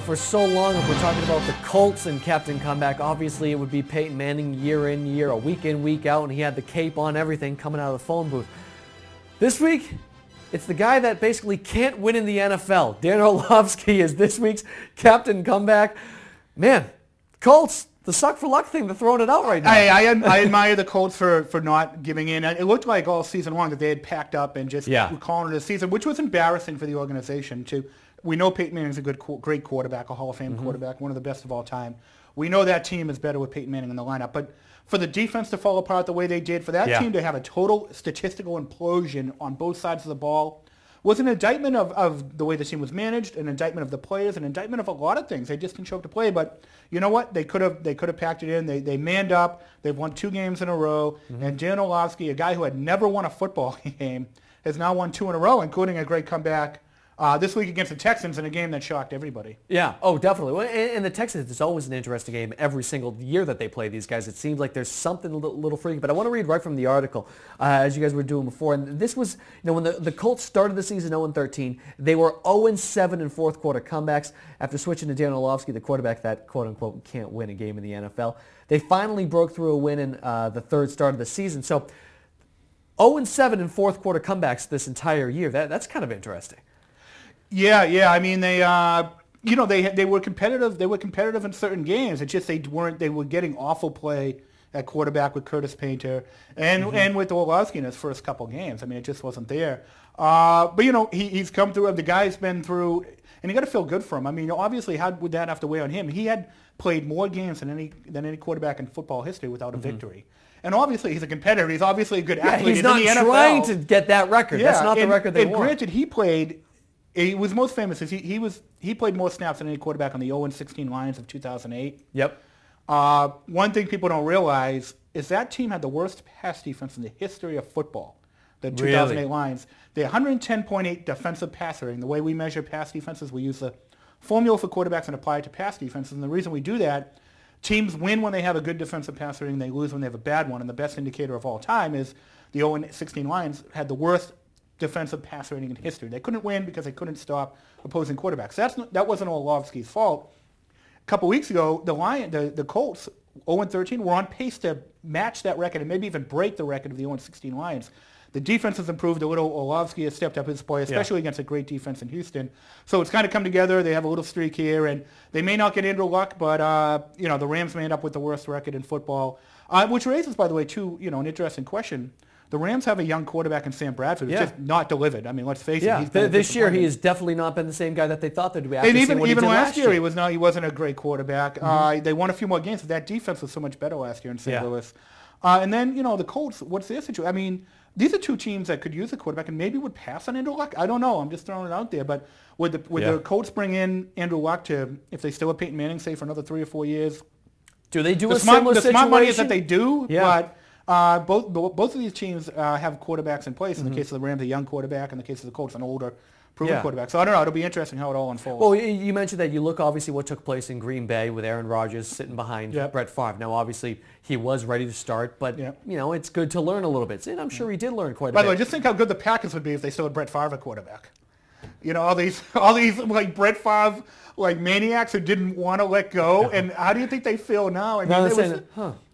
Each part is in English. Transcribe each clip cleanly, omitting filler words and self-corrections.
for so long, if we're talking about the Colts and captain comeback, obviously it would be Peyton Manning year in, year, a week in, week out, and he had the cape on, everything coming out of the phone booth. This week, it's the guy that basically can't win in the NFL. Dan Orlovsky is this week's captain comeback. Man, Colts, the suck for luck thing, they're throwing it out right now. I admire the Colts for not giving in. It looked like all season long that they had packed up and just were calling it a season, which was embarrassing for the organization. We know Peyton Manning's a great quarterback, a Hall of Fame quarterback, one of the best of all time. We know that team is better with Peyton Manning in the lineup. But for the defense to fall apart the way they did, for that team to have a total statistical implosion on both sides of the ball, was an indictment of the way the team was managed, an indictment of the players, an indictment of a lot of things. They just didn't show up to play, but you know what? They could have packed it in. They manned up. They've won 2 games in a row, and Dan Orlovsky, a guy who had never won a football game, has now won 2 in a row, including a great comeback this week against the Texans in a game that shocked everybody. Yeah, oh, definitely. And the Texans, it's always an interesting game every single year that they play these guys. It seems like there's something a little freaky. But I want to read right from the article, as you guys were doing before. And this was, when the Colts started the season 0-13, they were 0-7 in fourth quarter comebacks after switching to Dan Orlovsky, the quarterback that, quote-unquote, can't win a game in the NFL. They finally broke through a win in the third start of the season. So 0-7 in fourth quarter comebacks this entire year. That's kind of interesting. Yeah. I mean, they were competitive. They were competitive in certain games. It's just they were getting awful play at quarterback with Curtis Painter and with Orlovsky in his first couple games. I mean, it just wasn't there. But he's come through. The guy's been through, and you got to feel good for him. I mean, obviously, how would that have to weigh on him? He had played more games than any quarterback in football history without a victory. And obviously, he's a competitor. He's obviously a good athlete. He's not trying to get that record. That's not the record they want. And granted, he was most famous as he played more snaps than any quarterback on the 0-16 Lions of 2008. Yep. One thing people don't realize is that team had the worst pass defense in the history of football. The 2008 Lions. They had 110.8 defensive pass rating. The way we measure pass defenses, we use the formula for quarterbacks and apply it to pass defenses. And the reason we do that, teams win when they have a good defensive pass rating. They lose when they have a bad one. And the best indicator of all time is the 0-16 Lions had the worst defensive pass rating in history. They couldn't win because they couldn't stop opposing quarterbacks. That wasn't Orlovsky's fault. A couple weeks ago, the Colts, 0-13, were on pace to match that record and maybe even break the record of the 0-16 Lions. The defense has improved a little. Orlovsky has stepped up his play, especially against a great defense in Houston. So it's kind of come together. They have a little streak here, and they may not get Andrew Luck, but the Rams may end up with the worst record in football, which raises, by the way, an interesting question. The Rams have a young quarterback in Sam Bradford who's just not delivered. I mean, let's face it. This year he has definitely not been the same guy that they thought they'd be. And even last year he wasn't a great quarterback. They won a few more games, but that defense was so much better last year in St. Louis. And then the Colts. What's their situation? I mean, these are 2 teams that could use a quarterback and maybe would pass on Andrew Luck. I don't know. I'm just throwing it out there. But would the Colts bring in Andrew Luck if they still have Peyton Manning, say for another 3 or 4 years? Do they do a similar situation? The smart money is that they do, but. Both of these teams have quarterbacks in place. In the case of the Rams, a young quarterback. In the case of the Colts, an older, proven quarterback. So I don't know. It'll be interesting how it all unfolds. Well, you mentioned that you look obviously what took place in Green Bay with Aaron Rodgers sitting behind Brett Favre. Now, obviously, he was ready to start, but it's good to learn a little bit. And I'm sure he did learn quite a bit. By the way, just think how good the Packers would be if they still had Brett Favre at quarterback. All these like Brett Favre maniacs who didn't want to let go. And how do you think they feel now? I mean,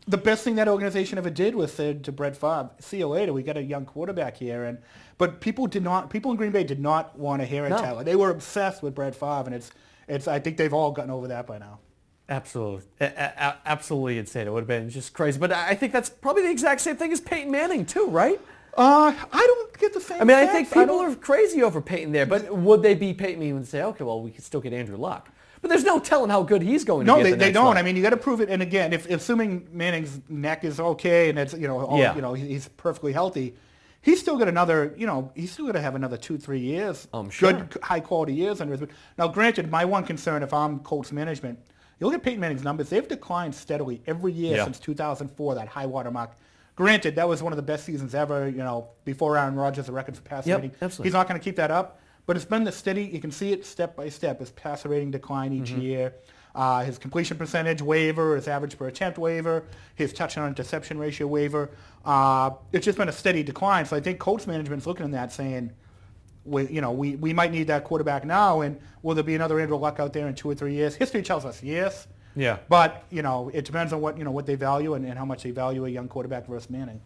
the best thing that organization ever did was said to Brett Favre, "See you later. We got a young quarterback here." But people in Green Bay did not want to hear it. Tyler. They were obsessed with Brett Favre, and it's. I think they've all gotten over that by now. Absolutely, absolutely insane. It would have been just crazy. But I think that's probably the exact same thing as Peyton Manning too, right? I don't get the same. I mean, I think people are crazy over Peyton there, but would they be Peyton Manning and say, "Okay, well, we can still get Andrew Luck"? But there's no telling how good he's going to be. No, they don't. Level. I mean, you got to prove it. And again, if assuming Manning's neck is okay and it's he's perfectly healthy, he's still got another. He's still going to have another 2-3 years. Good, high quality years under his. Now, granted, my one concern, if I'm Colts management, you look at Peyton Manning's numbers; they've declined steadily every year since 2004, that high water mark. Granted, that was one of the best seasons ever. Before Aaron Rodgers, the record for passer rating. Absolutely. He's not going to keep that up. But it's been the steady, you can see it step by step, his passer rating decline each year, his completion percentage waiver, his average per attempt waiver, his touchdown interception ratio waiver. It's just been a steady decline. So I think Colts management's looking at that saying, we might need that quarterback now, and will there be another Andrew Luck out there in 2 or 3 years? History tells us yes. Yeah. But, it depends on what they value and how much they value a young quarterback versus Manning.